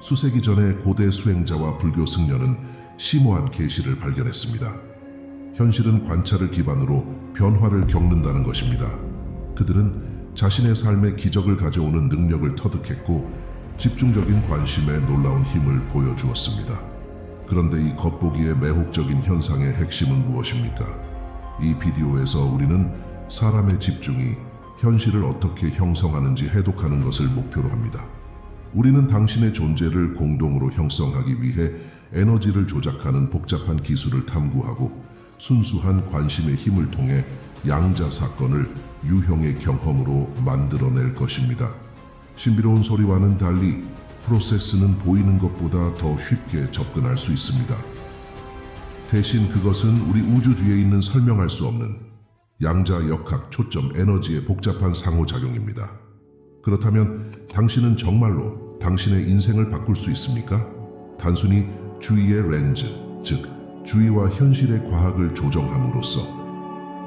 수세기 전에 고대 수행자와 불교 승려는 심오한 계시를 발견했습니다. 현실은 관찰을 기반으로 변화를 겪는다는 것입니다. 그들은 자신의 삶에 기적을 가져오는 능력을 터득했고 집중적인 관심에 놀라운 힘을 보여주었습니다. 그런데 이 겉보기에 매혹적인 현상의 핵심은 무엇입니까? 이 비디오에서 우리는 사람의 집중이 현실을 어떻게 형성하는지 해독하는 것을 목표로 합니다. 우리는 당신의 존재를 공동으로 형성하기 위해 에너지를 조작하는 복잡한 기술을 탐구하고 순수한 관심의 힘을 통해 양자 사건을 유형의 경험으로 만들어낼 것입니다. 신비로운 소리와는 달리 프로세스는 보이는 것보다 더 쉽게 접근할 수 있습니다. 대신 그것은 우리 우주 뒤에 있는 설명할 수 없는 양자 역학 초점 에너지의 복잡한 상호작용입니다. 그렇다면 당신은 정말로 당신의 인생을 바꿀 수 있습니까? 단순히 주의의 렌즈, 즉 주의와 현실의 과학을 조정함으로써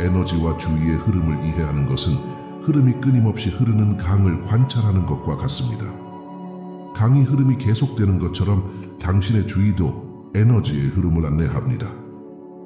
에너지와 주의의 흐름을 이해하는 것은 흐름이 끊임없이 흐르는 강을 관찰하는 것과 같습니다. 강의 흐름이 계속되는 것처럼 당신의 주의도 에너지의 흐름을 안내합니다.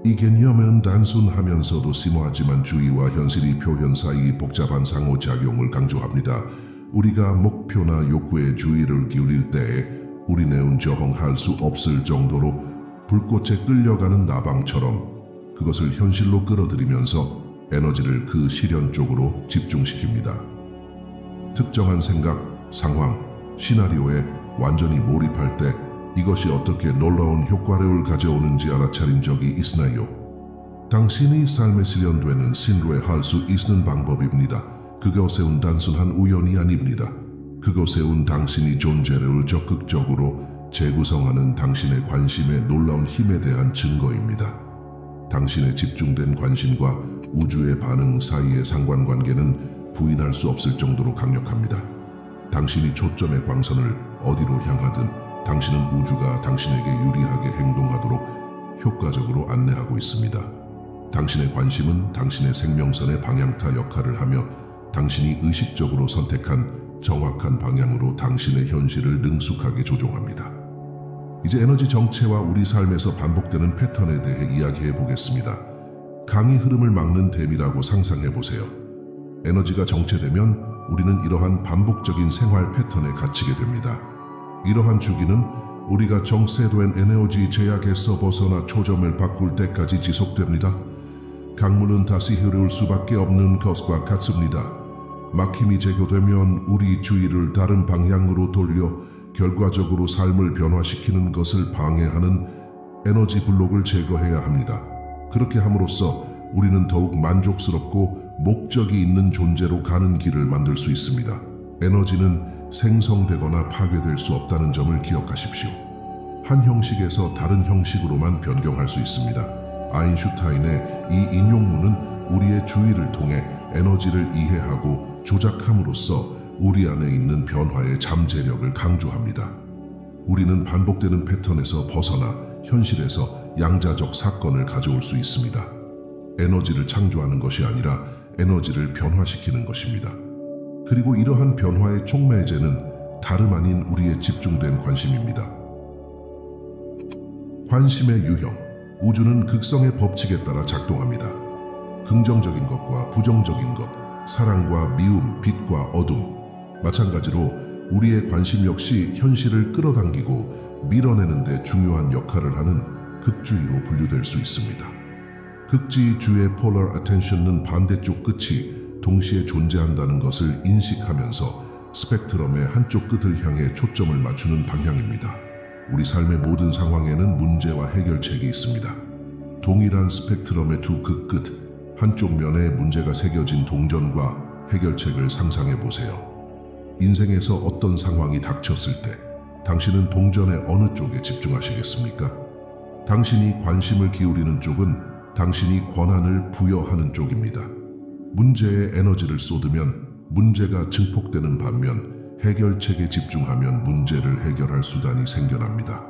이 개념은 단순하면서도 심오하지만 주의와 현실의 표현 사이의 복잡한 상호작용을 강조합니다. 우리가 목표나 욕구에 주의를 기울일 때에 우리는 저항할 수 없을 정도로 불꽃에 끌려가는 나방처럼 그것을 현실로 끌어들이면서 에너지를 그 실현 쪽으로 집중시킵니다. 특정한 생각, 상황, 시나리오에 완전히 몰입할 때 이것이 어떻게 놀라운 효과를 가져오는지 알아차린 적이 있나요? 당신이 삶에 실현되는 신뢰할 수 있는 방법입니다. 그것은 단순한 우연이 아닙니다. 그것은 당신이 존재를 적극적으로 재구성하는 당신의 관심의 놀라운 힘에 대한 증거입니다. 당신의 집중된 관심과 우주의 반응 사이의 상관관계는 부인할 수 없을 정도로 강력합니다. 당신이 초점의 광선을 어디로 향하든 당신은 우주가 당신에게 유리하게 행동하도록 효과적으로 안내하고 있습니다. 당신의 관심은 당신의 생명선의 방향타 역할을 하며 당신이 의식적으로 선택한 정확한 방향으로 당신의 현실을 능숙하게 조종합니다. 이제 에너지 정체와 우리 삶에서 반복되는 패턴에 대해 이야기해 보겠습니다. 강의 흐름을 막는 댐이라고 상상해 보세요. 에너지가 정체되면 우리는 이러한 반복적인 생활 패턴에 갇히게 됩니다. 이러한 주기는 우리가 정체된 에너지 제약에서 벗어나 초점을 바꿀 때까지 지속됩니다. 강물은 다시 흐를 수밖에 없는 것과 같습니다. 막힘이 제거되면 우리 주의를 다른 방향으로 돌려 결과적으로 삶을 변화시키는 것을 방해하는 에너지 블록을 제거해야 합니다. 그렇게 함으로써 우리는 더욱 만족스럽고 목적이 있는 존재로 가는 길을 만들 수 있습니다. 에너지는 생성되거나 파괴될 수 없다는 점을 기억하십시오. 한 형식에서 다른 형식으로만 변경할 수 있습니다. 아인슈타인의 이 인용문은 우리의 주의를 통해 에너지를 이해하고 조작함으로써 우리 안에 있는 변화의 잠재력을 강조합니다. 우리는 반복되는 패턴에서 벗어나 현실에서 양자적 사건을 가져올 수 있습니다. 에너지를 창조하는 것이 아니라 에너지를 변화시키는 것입니다. 그리고 이러한 변화의 촉매제는 다름 아닌 우리의 집중된 관심입니다. 관심의 유형, 우주는 극성의 법칙에 따라 작동합니다. 긍정적인 것과 부정적인 것, 사랑과 미움, 빛과 어둠, 마찬가지로 우리의 관심 역시 현실을 끌어당기고 밀어내는 데 중요한 역할을 하는 극주의로 분류될 수 있습니다. 극지주의 polar attention은 반대쪽 끝이 동시에 존재한다는 것을 인식하면서 스펙트럼의 한쪽 끝을 향해 초점을 맞추는 방향입니다. 우리 삶의 모든 상황에는 문제와 해결책이 있습니다. 동일한 스펙트럼의 두 그 끝, 한쪽 면에 문제가 새겨진 동전과 해결책을 상상해 보세요. 인생에서 어떤 상황이 닥쳤을 때 당신은 동전의 어느 쪽에 집중하시겠습니까? 당신이 관심을 기울이는 쪽은 당신이 권한을 부여하는 쪽입니다. 문제에 에너지를 쏟으면 문제가 증폭되는 반면 해결책에 집중하면 문제를 해결할 수단이 생겨납니다.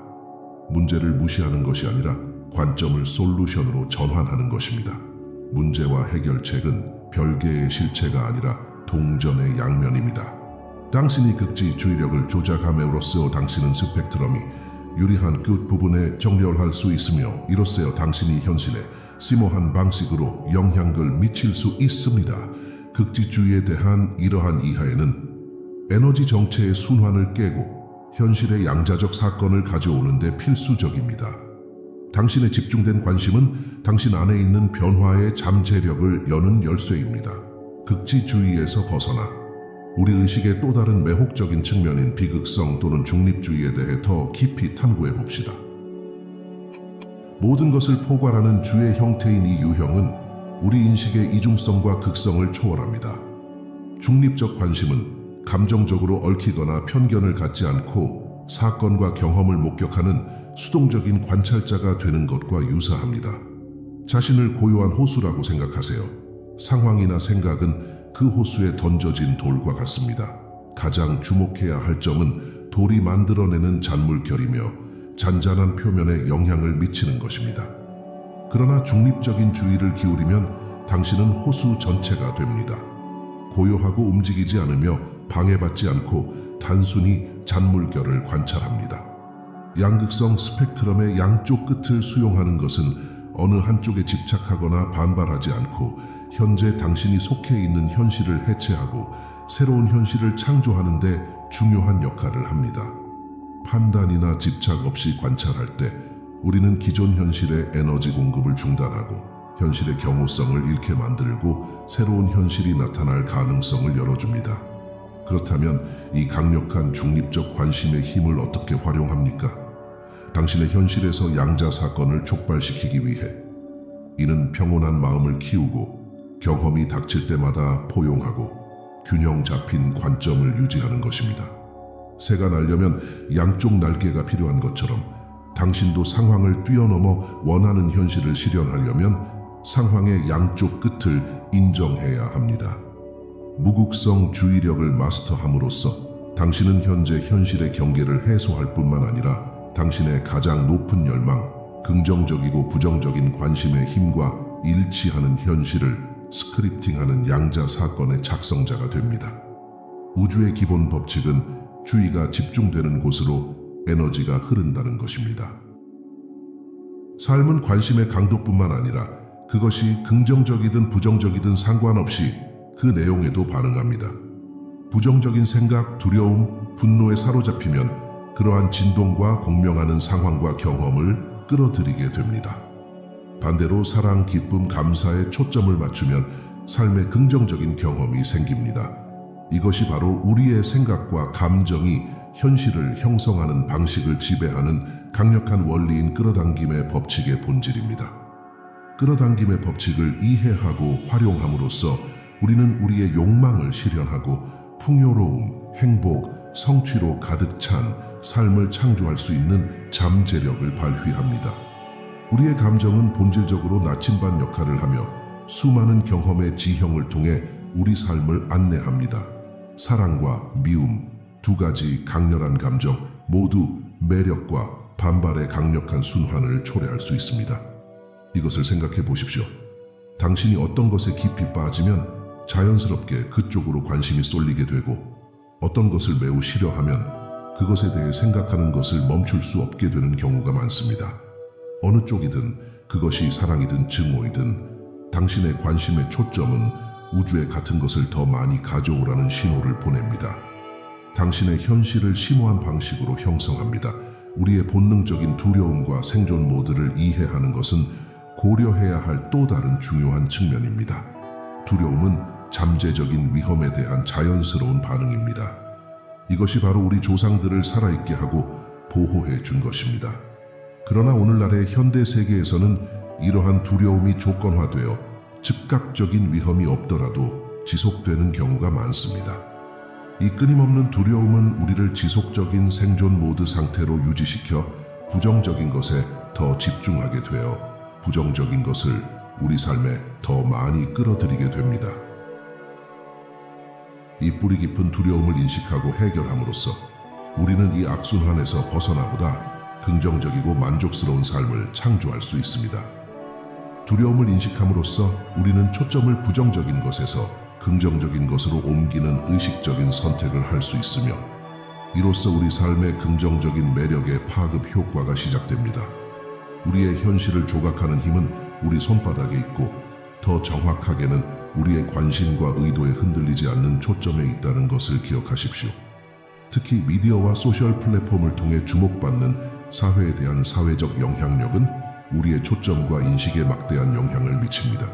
문제를 무시하는 것이 아니라 관점을 솔루션으로 전환하는 것입니다. 문제와 해결책은 별개의 실체가 아니라 동전의 양면입니다. 당신이 극지 주의력을 조작함으로써 당신은 스펙트럼이 유리한 끝부분에 정렬할 수 있으며 이로써 당신이 현실에 심오한 방식으로 영향을 미칠 수 있습니다. 극지주의에 대한 이러한 이해는 에너지 정체의 순환을 깨고 현실의 양자적 사건을 가져오는 데 필수적입니다. 당신의 집중된 관심은 당신 안에 있는 변화의 잠재력을 여는 열쇠입니다. 극지주의에서 벗어나 우리 의식의 또 다른 매혹적인 측면인 비극성 또는 중립주의에 대해 더 깊이 탐구해 봅시다. 모든 것을 포괄하는 주의 형태인 이 유형은 우리 인식의 이중성과 극성을 초월합니다. 중립적 관심은 감정적으로 얽히거나 편견을 갖지 않고 사건과 경험을 목격하는 수동적인 관찰자가 되는 것과 유사합니다. 자신을 고요한 호수라고 생각하세요. 상황이나 생각은 그 호수에 던져진 돌과 같습니다. 가장 주목해야 할 점은 돌이 만들어내는 잔물결이며 잔잔한 표면에 영향을 미치는 것입니다. 그러나 중립적인 주의를 기울이면 당신은 호수 전체가 됩니다. 고요하고 움직이지 않으며 방해받지 않고 단순히 잔물결을 관찰합니다. 양극성 스펙트럼의 양쪽 끝을 수용하는 것은 어느 한쪽에 집착하거나 반발하지 않고 현재 당신이 속해 있는 현실을 해체하고 새로운 현실을 창조하는 데 중요한 역할을 합니다. 판단이나 집착 없이 관찰할 때 우리는 기존 현실의 에너지 공급을 중단하고 현실의 경호성을 잃게 만들고 새로운 현실이 나타날 가능성을 열어줍니다. 그렇다면 이 강력한 중립적 관심의 힘을 어떻게 활용합니까? 당신의 현실에서 양자 사건을 촉발시키기 위해 이는 평온한 마음을 키우고 경험이 닥칠 때마다 포용하고 균형 잡힌 관점을 유지하는 것입니다. 새가 날려면 양쪽 날개가 필요한 것처럼 당신도 상황을 뛰어넘어 원하는 현실을 실현하려면 상황의 양쪽 끝을 인정해야 합니다. 무극성 주의력을 마스터함으로써 당신은 현재 현실의 경계를 해소할 뿐만 아니라 당신의 가장 높은 열망, 긍정적이고 부정적인 관심의 힘과 일치하는 현실을 스크립팅하는 양자 사건의 작성자가 됩니다. 우주의 기본 법칙은 주의가 집중되는 곳으로 에너지가 흐른다는 것입니다. 삶은 관심의 강도뿐만 아니라 그것이 긍정적이든 부정적이든 상관없이 그 내용에도 반응합니다. 부정적인 생각, 두려움, 분노에 사로잡히면 그러한 진동과 공명하는 상황과 경험을 끌어들이게 됩니다. 반대로 사랑, 기쁨, 감사에 초점을 맞추면 삶의 긍정적인 경험이 생깁니다. 이것이 바로 우리의 생각과 감정이 현실을 형성하는 방식을 지배하는 강력한 원리인 끌어당김의 법칙의 본질입니다. 끌어당김의 법칙을 이해하고 활용함으로써 우리는 우리의 욕망을 실현하고 풍요로움, 행복, 성취로 가득 찬 삶을 창조할 수 있는 잠재력을 발휘합니다. 우리의 감정은 본질적으로 나침반 역할을 하며 수많은 경험의 지형을 통해 우리 삶을 안내합니다. 사랑과 미움, 두 가지 강렬한 감정 모두 매력과 반발의 강력한 순환을 초래할 수 있습니다. 이것을 생각해 보십시오. 당신이 어떤 것에 깊이 빠지면 자연스럽게 그쪽으로 관심이 쏠리게 되고 어떤 것을 매우 싫어하면 그것에 대해 생각하는 것을 멈출 수 없게 되는 경우가 많습니다. 어느 쪽이든 그것이 사랑이든 증오이든 당신의 관심의 초점은 우주에 같은 것을 더 많이 가져오라는 신호를 보냅니다. 당신의 현실을 심오한 방식으로 형성합니다. 우리의 본능적인 두려움과 생존 모드를 이해하는 것은 고려해야 할 또 다른 중요한 측면입니다. 두려움은 잠재적인 위험에 대한 자연스러운 반응입니다. 이것이 바로 우리 조상들을 살아있게 하고 보호해 준 것입니다. 그러나 오늘날의 현대 세계에서는 이러한 두려움이 조건화되어 즉각적인 위험이 없더라도 지속되는 경우가 많습니다. 이 끊임없는 두려움은 우리를 지속적인 생존 모드 상태로 유지시켜 부정적인 것에 더 집중하게 되어 부정적인 것을 우리 삶에 더 많이 끌어들이게 됩니다. 이 뿌리 깊은 두려움을 인식하고 해결함으로써 우리는 이 악순환에서 벗어나보다 긍정적이고 만족스러운 삶을 창조할 수 있습니다. 두려움을 인식함으로써 우리는 초점을 부정적인 것에서 긍정적인 것으로 옮기는 의식적인 선택을 할 수 있으며 이로써 우리 삶의 긍정적인 매력의 파급 효과가 시작됩니다. 우리의 현실을 조각하는 힘은 우리 손바닥에 있고 더 정확하게는 우리의 관심과 의도에 흔들리지 않는 초점에 있다는 것을 기억하십시오. 특히 미디어와 소셜 플랫폼을 통해 주목받는 사회에 대한 사회적 영향력은 우리의 초점과 인식에 막대한 영향을 미칩니다.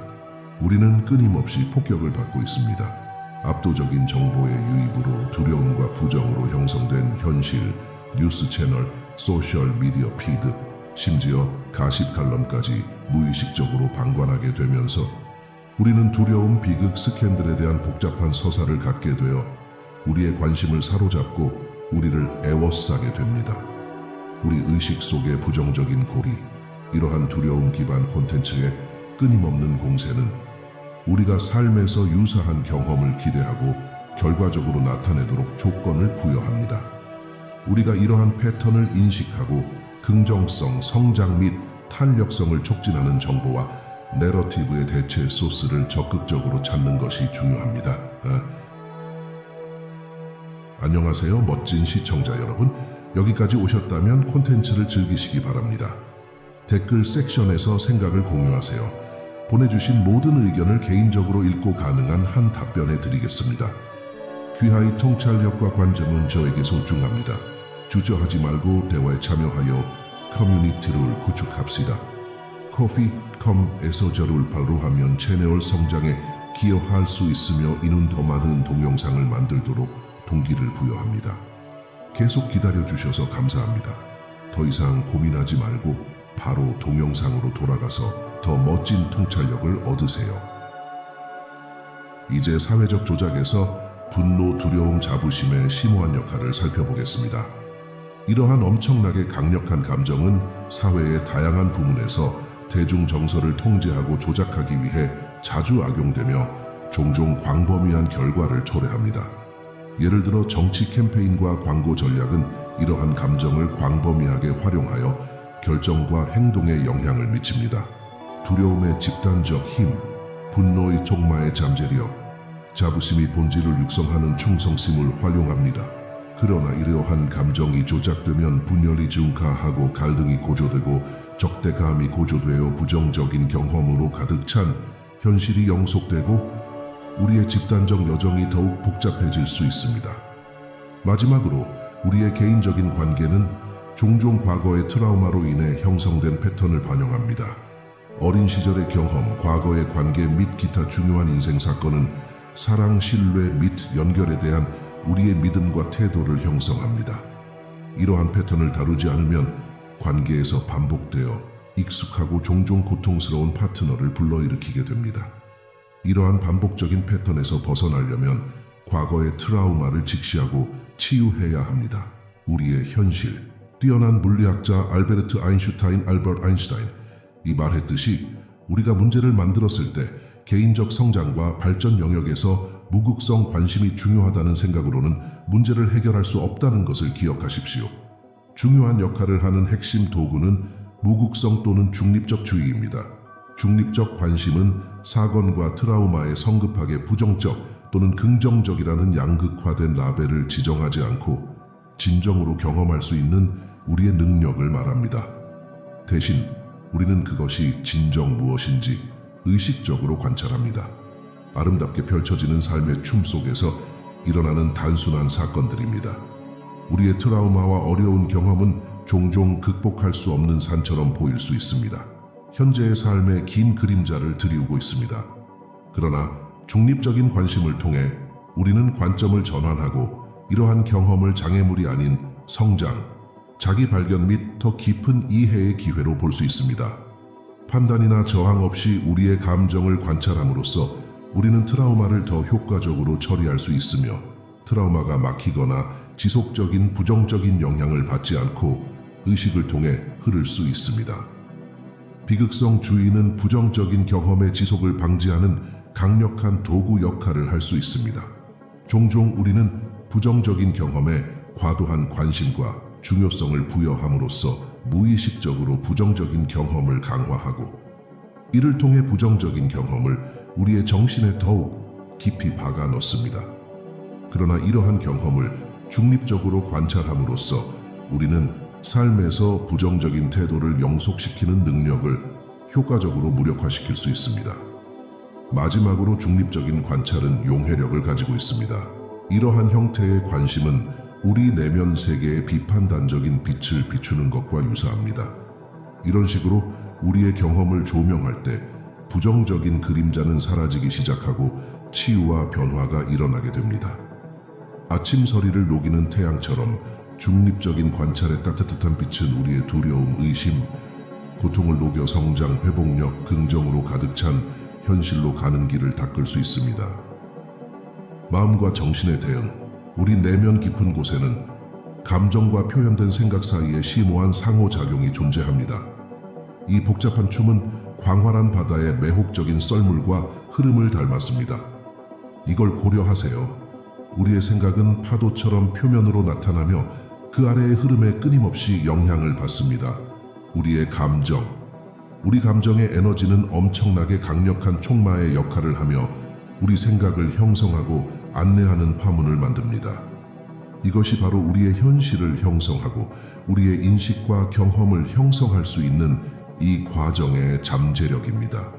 우리는 끊임없이 폭격을 받고 있습니다. 압도적인 정보의 유입으로 두려움과 부정으로 형성된 현실, 뉴스 채널, 소셜 미디어 피드, 심지어 가십 칼럼까지 무의식적으로 방관하게 되면서 우리는 두려움, 비극, 스캔들에 대한 복잡한 서사를 갖게 되어 우리의 관심을 사로잡고 우리를 애워싸게 됩니다. 우리 의식 속의 부정적인 고리, 이러한 두려움 기반 콘텐츠의 끊임없는 공세는 우리가 삶에서 유사한 경험을 기대하고 결과적으로 나타내도록 조건을 부여합니다. 우리가 이러한 패턴을 인식하고 긍정성, 성장 및 탄력성을 촉진하는 정보와 내러티브의 대체 소스를 적극적으로 찾는 것이 중요합니다. 안녕하세요, 멋진 시청자 여러분. 여기까지 오셨다면 콘텐츠를 즐기시기 바랍니다. 댓글 섹션에서 생각을 공유하세요. 보내주신 모든 의견을 개인적으로 읽고 가능한 한 답변해 드리겠습니다. 귀하의 통찰력과 관점은 저에게 소중합니다. 주저하지 말고 대화에 참여하여 커뮤니티를 구축합시다. coffee.com에서 저를 팔로우하면 채널 성장에 기여할 수 있으며 이는 더 많은 동영상을 만들도록 동기를 부여합니다. 계속 기다려주셔서 감사합니다. 더 이상 고민하지 말고 바로 동영상으로 돌아가서 더 멋진 통찰력을 얻으세요. 이제 사회적 조작에서 분노, 두려움, 자부심의 심오한 역할을 살펴보겠습니다. 이러한 엄청나게 강력한 감정은 사회의 다양한 부문에서 대중 정서를 통제하고 조작하기 위해 자주 악용되며 종종 광범위한 결과를 초래합니다. 예를 들어 정치 캠페인과 광고 전략은 이러한 감정을 광범위하게 활용하여 결정과 행동에 영향을 미칩니다. 두려움의 집단적 힘, 분노의 촉마의 잠재력, 자부심이 본질을 육성하는 충성심을 활용합니다. 그러나 이러한 감정이 조작되면 분열이 증가하고 갈등이 고조되고 적대감이 고조되어 부정적인 경험으로 가득 찬 현실이 영속되고 우리의 집단적 여정이 더욱 복잡해질 수 있습니다. 마지막으로 우리의 개인적인 관계는 종종 과거의 트라우마로 인해 형성된 패턴을 반영합니다. 어린 시절의 경험, 과거의 관계 및 기타 중요한 인생 사건은 사랑, 신뢰 및 연결에 대한 우리의 믿음과 태도를 형성합니다. 이러한 패턴을 다루지 않으면 관계에서 반복되어 익숙하고 종종 고통스러운 파트너를 불러일으키게 됩니다. 이러한 반복적인 패턴에서 벗어나려면 과거의 트라우마를 직시하고 치유해야 합니다. 우리의 현실. 뛰어난 물리학자 알베르트 아인슈타인이 말했듯이 우리가 문제를 만들었을 때 개인적 성장과 발전 영역에서 무극성 관심이 중요하다는 생각으로는 문제를 해결할 수 없다는 것을 기억하십시오. 중요한 역할을 하는 핵심 도구는 무극성 또는 중립적 주의입니다. 중립적 관심은 사건과 트라우마에 성급하게 부정적 또는 긍정적이라는 양극화된 라벨을 지정하지 않고 진정으로 경험할 수 있는 우리의 능력을 말합니다. 대신 우리는 그것이 진정 무엇인지 의식적으로 관찰합니다. 아름답게 펼쳐지는 삶의 춤 속에서 일어나는 단순한 사건들입니다. 우리의 트라우마와 어려운 경험은 종종 극복할 수 없는 산처럼 보일 수 있습니다. 현재의 삶의 긴 그림자를 드리우고 있습니다. 그러나 중립적인 관심을 통해 우리는 관점을 전환하고 이러한 경험을 장애물이 아닌 성장, 자기 발견 및 더 깊은 이해의 기회로 볼 수 있습니다. 판단이나 저항 없이 우리의 감정을 관찰함으로써 우리는 트라우마를 더 효과적으로 처리할 수 있으며 트라우마가 막히거나 지속적인 부정적인 영향을 받지 않고 의식을 통해 흐를 수 있습니다. 비극성 주의는 부정적인 경험의 지속을 방지하는 강력한 도구 역할을 할 수 있습니다. 종종 우리는 부정적인 경험에 과도한 관심과 중요성을 부여함으로써 무의식적으로 부정적인 경험을 강화하고 이를 통해 부정적인 경험을 우리의 정신에 더욱 깊이 박아 넣습니다. 그러나 이러한 경험을 중립적으로 관찰함으로써 우리는 삶에서 부정적인 태도를 영속시키는 능력을 효과적으로 무력화시킬 수 있습니다. 마지막으로 중립적인 관찰은 용해력을 가지고 있습니다. 이러한 형태의 관심은 우리 내면 세계의 비판단적인 빛을 비추는 것과 유사합니다. 이런 식으로 우리의 경험을 조명할 때 부정적인 그림자는 사라지기 시작하고 치유와 변화가 일어나게 됩니다. 아침 서리를 녹이는 태양처럼 중립적인 관찰의 따뜻한 빛은 우리의 두려움, 의심, 고통을 녹여 성장, 회복력, 긍정으로 가득 찬 현실로 가는 길을 닦을 수 있습니다. 마음과 정신의 대응, 우리 내면 깊은 곳에는 감정과 표현된 생각 사이에 심오한 상호작용이 존재합니다. 이 복잡한 춤은 광활한 바다의 매혹적인 썰물과 흐름을 닮았습니다. 이걸 고려하세요. 우리의 생각은 파도처럼 표면으로 나타나며 그 아래의 흐름에 끊임없이 영향을 받습니다. 우리의 감정, 우리 감정의 에너지는 엄청나게 강력한 촉마의 역할을 하며 우리 생각을 형성하고 안내하는 파문을 만듭니다. 이것이 바로 우리의 현실을 형성하고 우리의 인식과 경험을 형성할 수 있는 이 과정의 잠재력입니다.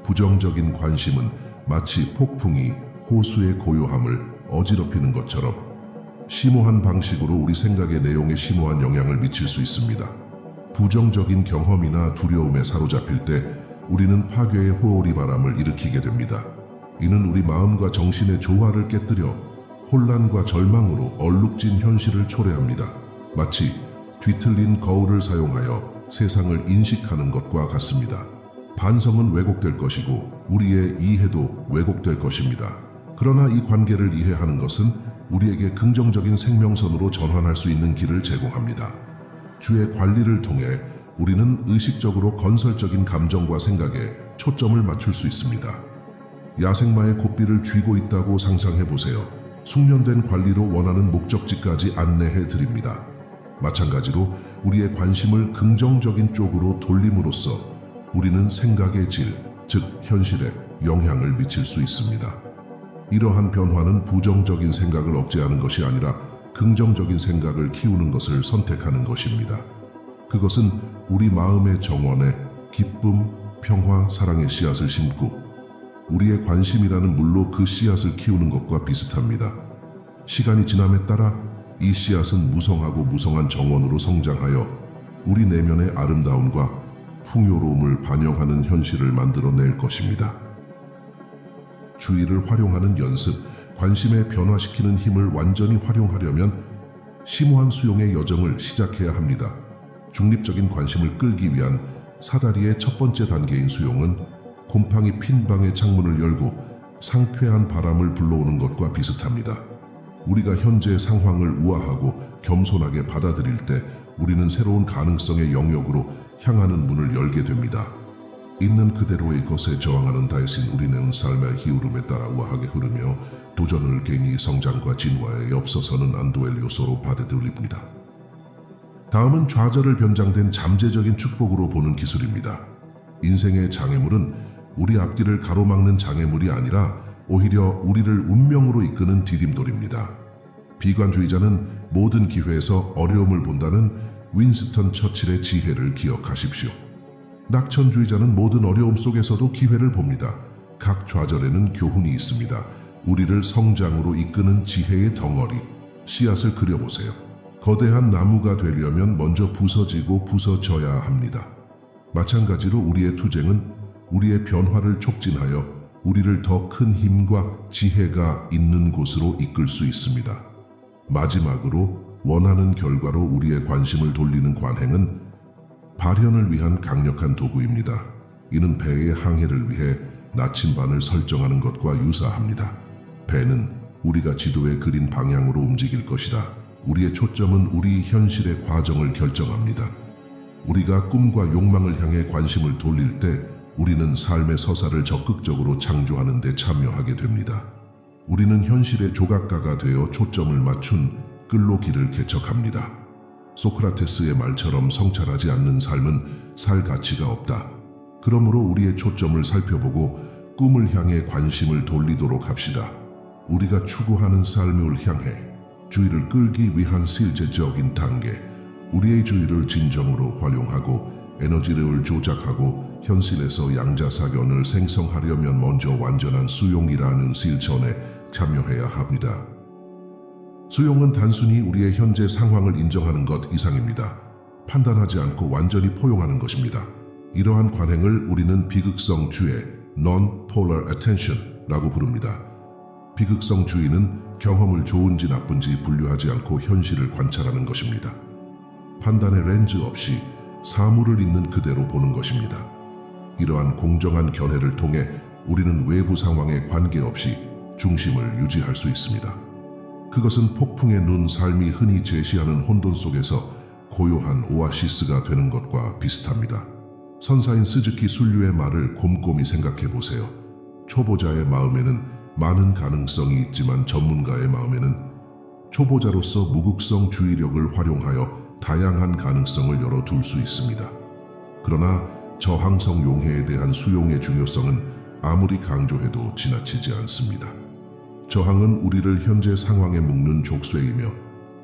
부정적인 관심은 마치 폭풍이 호수의 고요함을 어지럽히는 것처럼 심오한 방식으로 우리 생각의 내용에 심오한 영향을 미칠 수 있습니다. 부정적인 경험이나 두려움에 사로잡힐 때 우리는 파괴의 호오리 바람을 일으키게 됩니다. 이는 우리 마음과 정신의 조화를 깨뜨려 혼란과 절망으로 얼룩진 현실을 초래합니다. 마치 뒤틀린 거울을 사용하여 세상을 인식하는 것과 같습니다. 반성은 왜곡될 것이고 우리의 이해도 왜곡될 것입니다. 그러나 이 관계를 이해하는 것은 우리에게 긍정적인 생명선으로 전환할 수 있는 길을 제공합니다. 주의 관리를 통해 우리는 의식적으로 건설적인 감정과 생각에 초점을 맞출 수 있습니다. 야생마의 고삐를 쥐고 있다고 상상해 보세요. 숙련된 관리로 원하는 목적지까지 안내해 드립니다. 마찬가지로 우리의 관심을 긍정적인 쪽으로 돌림으로써 우리는 생각의 질, 즉 현실에 영향을 미칠 수 있습니다. 이러한 변화는 부정적인 생각을 억제하는 것이 아니라 긍정적인 생각을 키우는 것을 선택하는 것입니다. 그것은 우리 마음의 정원에 기쁨, 평화, 사랑의 씨앗을 심고 우리의 관심이라는 물로 그 씨앗을 키우는 것과 비슷합니다. 시간이 지남에 따라 이 씨앗은 무성하고 무성한 정원으로 성장하여 우리 내면의 아름다움과 풍요로움을 반영하는 현실을 만들어낼 것입니다. 주의를 활용하는 연습, 관심에 변화시키는 힘을 완전히 활용하려면 심오한 수용의 여정을 시작해야 합니다. 중립적인 관심을 끌기 위한 사다리의 첫 번째 단계인 수용은 곰팡이 핀 방의 창문을 열고 상쾌한 바람을 불러오는 것과 비슷합니다. 우리가 현재 상황을 우아하고 겸손하게 받아들일 때 우리는 새로운 가능성의 영역으로 향하는 문을 열게 됩니다. 있는 그대로의 것에 저항하는 다이신 우리는 삶의 히울음에 따라 우아하게 흐르며 도전을 괜히 성장과 진화에 엽서서는 안도의 요소로 받아들입니다. 다음은 좌절을 변장된 잠재적인 축복으로 보는 기술입니다. 인생의 장애물은 우리 앞길을 가로막는 장애물이 아니라 오히려 우리를 운명으로 이끄는 디딤돌입니다. 비관주의자는 모든 기회에서 어려움을 본다는 윈스턴 처칠의 지혜를 기억하십시오. 낙천주의자는 모든 어려움 속에서도 기회를 봅니다. 각 좌절에는 교훈이 있습니다. 우리를 성장으로 이끄는 지혜의 덩어리, 씨앗을 그려보세요. 거대한 나무가 되려면 먼저 부서지고 부서져야 합니다. 마찬가지로 우리의 투쟁은 우리의 변화를 촉진하여 우리를 더 큰 힘과 지혜가 있는 곳으로 이끌 수 있습니다. 마지막으로 원하는 결과로 우리의 관심을 돌리는 관행은 발현을 위한 강력한 도구입니다. 이는 배의 항해를 위해 나침반을 설정하는 것과 유사합니다. 배는 우리가 지도에 그린 방향으로 움직일 것이다. 우리의 초점은 우리 현실의 과정을 결정합니다. 우리가 꿈과 욕망을 향해 관심을 돌릴 때 우리는 삶의 서사를 적극적으로 창조하는 데 참여하게 됩니다. 우리는 현실의 조각가가 되어 초점을 맞춘 끌로 길을 개척합니다. 소크라테스의 말처럼 성찰하지 않는 삶은 살 가치가 없다. 그러므로 우리의 초점을 살펴보고 꿈을 향해 관심을 돌리도록 합시다. 우리가 추구하는 삶을 향해 주의를 끌기 위한 실제적인 단계, 우리의 주의를 진정으로 활용하고 에너지를 조작하고 현실에서 양자사견을 생성하려면 먼저 완전한 수용이라는 실천에 참여해야 합니다. 수용은 단순히 우리의 현재 상황을 인정하는 것 이상입니다. 판단하지 않고 완전히 포용하는 것입니다. 이러한 관행을 우리는 비극성주의 Non-Polar Attention라고 부릅니다. 비극성주의는 경험을 좋은지 나쁜지 분류하지 않고 현실을 관찰하는 것입니다. 판단의 렌즈 없이 사물을 있는 그대로 보는 것입니다. 이러한 공정한 견해를 통해 우리는 외부 상황에 관계없이 중심을 유지할 수 있습니다. 그것은 폭풍에 눈 삶이 흔히 제시하는 혼돈 속에서 고요한 오아시스가 되는 것과 비슷합니다. 선사인 스즈키 순류의 말을 곰곰이 생각해 보세요. 초보자의 마음에는 많은 가능성이 있지만 전문가의 마음에는 초보자로서 무극성 주의력을 활용하여 다양한 가능성을 열어둘 수 있습니다. 그러나 저항성 용해에 대한 수용의 중요성은 아무리 강조해도 지나치지 않습니다. 저항은 우리를 현재 상황에 묶는 족쇄이며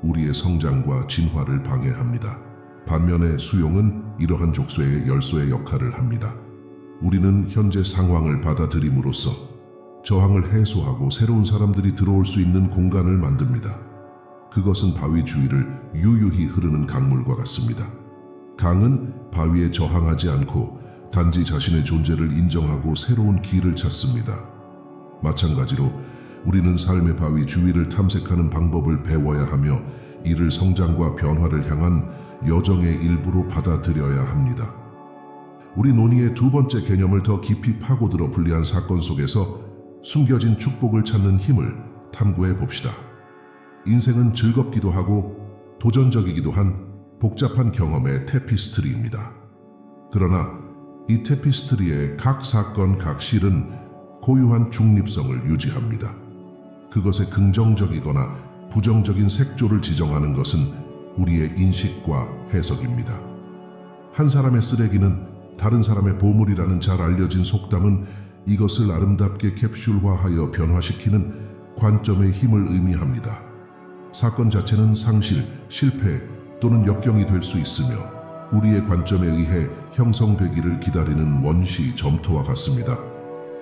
우리의 성장과 진화를 방해합니다. 반면에 수용은 이러한 족쇄의 열쇠의 역할을 합니다. 우리는 현재 상황을 받아들임으로써 저항을 해소하고 새로운 사람들이 들어올 수 있는 공간을 만듭니다. 그것은 바위 주위를 유유히 흐르는 강물과 같습니다. 강은 바위에 저항하지 않고 단지 자신의 존재를 인정하고 새로운 길을 찾습니다. 마찬가지로 우리는 삶의 바위 주위를 탐색하는 방법을 배워야 하며 이를 성장과 변화를 향한 여정의 일부로 받아들여야 합니다. 우리 논의의 두 번째 개념을 더 깊이 파고들어 불리한 사건 속에서 숨겨진 축복을 찾는 힘을 탐구해 봅시다. 인생은 즐겁기도 하고 도전적이기도 한 복잡한 경험의 테피스트리입니다. 그러나 이 테피스트리의 각 사건 각 실은 고유한 중립성을 유지합니다. 그것의 긍정적이거나 부정적인 색조를 지정하는 것은 우리의 인식과 해석입니다. 한 사람의 쓰레기는 다른 사람의 보물이라는 잘 알려진 속담은 이것을 아름답게 캡슐화하여 변화시키는 관점의 힘을 의미합니다. 사건 자체는 상실, 실패 또는 역경이 될 수 있으며 우리의 관점에 의해 형성되기를 기다리는 원시 점토와 같습니다.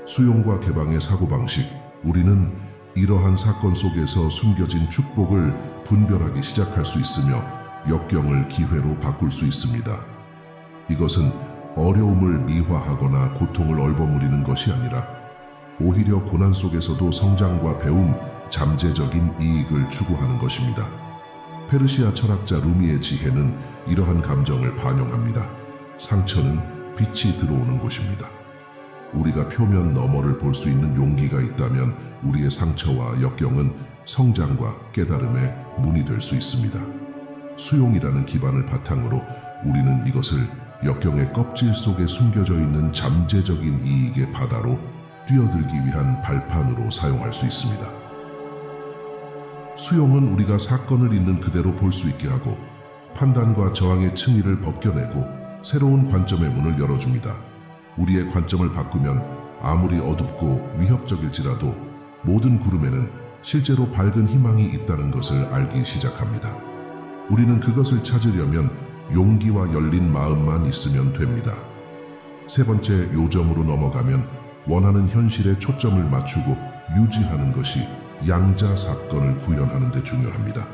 수용과 개방의 사고방식, 우리는 이러한 사건 속에서 숨겨진 축복을 분별하기 시작할 수 있으며 역경을 기회로 바꿀 수 있습니다. 이것은 어려움을 미화하거나 고통을 얼버무리는 것이 아니라 오히려 고난 속에서도 성장과 배움, 잠재적인 이익을 추구하는 것입니다. 페르시아 철학자 루미의 지혜는 이러한 감정을 반영합니다. 상처는 빛이 들어오는 곳입니다. 우리가 표면 너머를 볼 수 있는 용기가 있다면 우리의 상처와 역경은 성장과 깨달음의 문이 될 수 있습니다. 수용이라는 기반을 바탕으로 우리는 이것을 역경의 껍질 속에 숨겨져 있는 잠재적인 이익의 바다로 뛰어들기 위한 발판으로 사용할 수 있습니다. 수용은 우리가 사건을 있는 그대로 볼 수 있게 하고 판단과 저항의 층위를 벗겨내고 새로운 관점의 문을 열어줍니다. 우리의 관점을 바꾸면 아무리 어둡고 위협적일지라도 모든 구름에는 실제로 밝은 희망이 있다는 것을 알기 시작합니다. 우리는 그것을 찾으려면 용기와 열린 마음만 있으면 됩니다. 세 번째 요점으로 넘어가면 원하는 현실에 초점을 맞추고 유지하는 것이 양자 사건을 구현하는 데 중요합니다.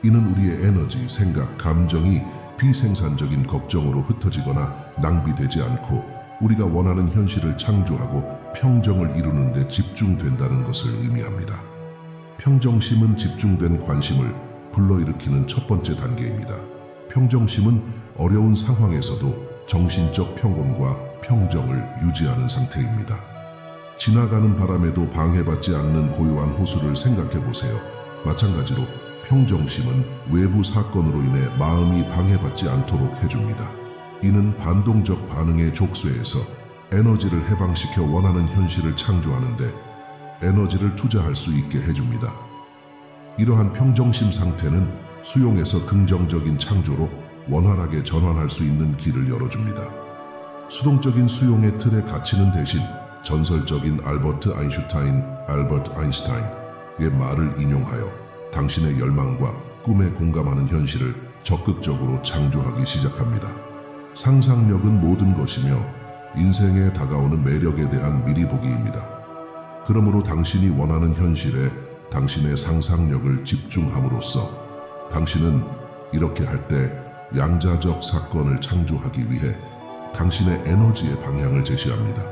이는 우리의 에너지, 생각, 감정이 비생산적인 걱정으로 흩어지거나 낭비되지 않고 우리가 원하는 현실을 창조하고 평정을 이루는 데 집중된다는 것을 의미합니다. 평정심은 집중된 관심을 불러일으키는 첫 번째 단계입니다. 평정심은 어려운 상황에서도 정신적 평온과 평정을 유지하는 상태입니다. 지나가는 바람에도 방해받지 않는 고요한 호수를 생각해 보세요. 마찬가지로 평정심은 외부 사건으로 인해 마음이 방해받지 않도록 해줍니다. 이는 반동적 반응의 족쇄에서 에너지를 해방시켜 원하는 현실을 창조하는데 에너지를 투자할 수 있게 해줍니다. 이러한 평정심 상태는 수용에서 긍정적인 창조로 원활하게 전환할 수 있는 길을 열어줍니다. 수동적인 수용의 틀에 갇히는 대신 전설적인 알버트 아인슈타인의 말을 인용하여 당신의 열망과 꿈에 공감하는 현실을 적극적으로 창조하기 시작합니다. 상상력은 모든 것이며 인생에 다가오는 매력에 대한 미리 보기입니다. 그러므로 당신이 원하는 현실에 당신의 상상력을 집중함으로써 당신은 이렇게 할 때 양자적 사건을 창조하기 위해 당신의 에너지의 방향을 제시합니다.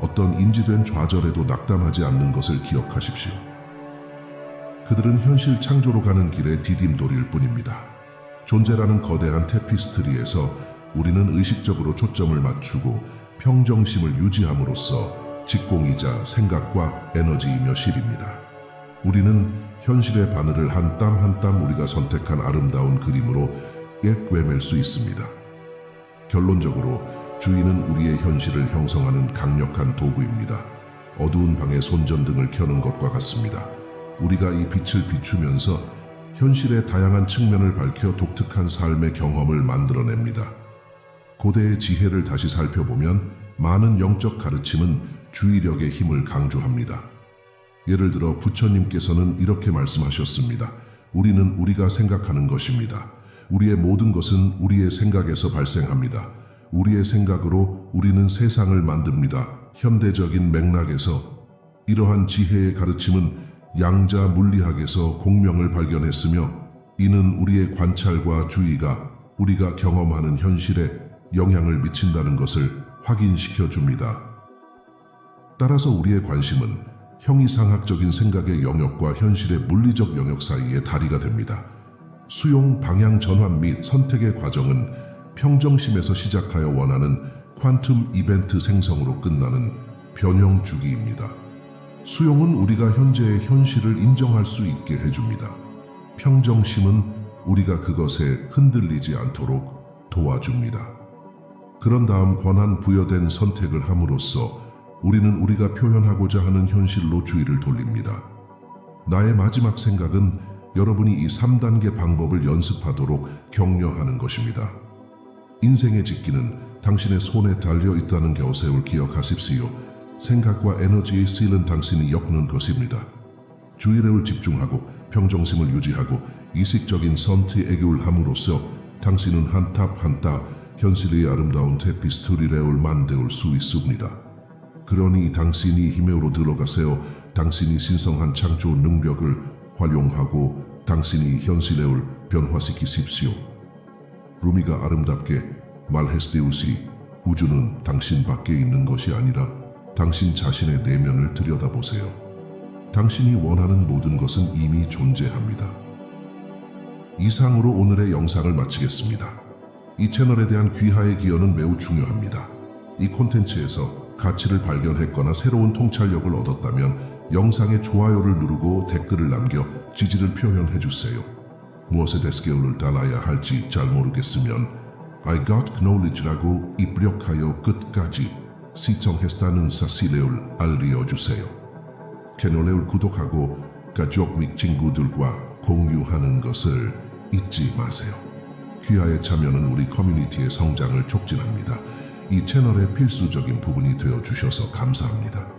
어떤 인지된 좌절에도 낙담하지 않는 것을 기억하십시오. 그들은 현실 창조로 가는 길에 디딤돌일 뿐입니다. 존재라는 거대한 테피스트리에서 우리는 의식적으로 초점을 맞추고 평정심을 유지함으로써 직공이자 생각과 에너지이며 실입니다. 우리는 현실의 바늘을 한 땀 한 땀 우리가 선택한 아름다운 그림으로 꿰맬 수 있습니다. 결론적으로 주의는 우리의 현실을 형성하는 강력한 도구입니다. 어두운 방에 손전등을 켜는 것과 같습니다. 우리가 이 빛을 비추면서 현실의 다양한 측면을 밝혀 독특한 삶의 경험을 만들어냅니다. 고대의 지혜를 다시 살펴보면 많은 영적 가르침은 주의력의 힘을 강조합니다. 예를 들어 부처님께서는 이렇게 말씀하셨습니다. 우리는 우리가 생각하는 것입니다. 우리의 모든 것은 우리의 생각에서 발생합니다. 우리의 생각으로 우리는 세상을 만듭니다. 현대적인 맥락에서 이러한 지혜의 가르침은 양자 물리학에서 공명을 발견했으며 이는 우리의 관찰과 주의가 우리가 경험하는 현실에 영향을 미친다는 것을 확인시켜 줍니다. 따라서 우리의 관심은 형이상학적인 생각의 영역과 현실의 물리적 영역 사이의 다리가 됩니다. 수용, 방향 전환 및 선택의 과정은 평정심에서 시작하여 원하는 퀀텀 이벤트 생성으로 끝나는 변형 주기입니다. 수용은 우리가 현재의 현실을 인정할 수 있게 해줍니다. 평정심은 우리가 그것에 흔들리지 않도록 도와줍니다. 그런 다음 권한 부여된 선택을 함으로써 우리는 우리가 표현하고자 하는 현실로 주의를 돌립니다. 나의 마지막 생각은 여러분이 이 3단계 방법을 연습하도록 격려하는 것입니다. 인생의 직기는 당신의 손에 달려 있다는 곁을 기억하십시오. 생각과 에너지의 실은 당신이 엮는 것입니다. 주의력을 집중하고 평정심을 유지하고 이식적인 선택을 함으로써 당신은 한 탑 한 탑 현실의 아름다운 테피스트리를 만들 수 있습니다. 그러니 당신이 힘으로 들어가세요. 당신이 신성한 창조 능력을 활용하고 당신이 현실을 변화시키십시오. 루미가 아름답게 말했듯이 우주는 당신 밖에 있는 것이 아니라 당신 자신의 내면을 들여다보세요. 당신이 원하는 모든 것은 이미 존재합니다. 이상으로 오늘의 영상을 마치겠습니다. 이 채널에 대한 귀하의 기여는 매우 중요합니다. 이 콘텐츠에서 가치를 발견했거나 새로운 통찰력을 얻었다면 영상에 좋아요를 누르고 댓글을 남겨 지지를 표현해주세요. 무엇에 대해서 달아야 할지 잘 모르겠으면 I got knowledge라고 입력하여 끝까지 시청했다는 사실을 알려주세요. 채널을 구독하고 가족 및 친구들과 공유하는 것을 잊지 마세요. 귀하의 참여는 우리 커뮤니티의 성장을 촉진합니다. 이 채널의 필수적인 부분이 되어주셔서 감사합니다.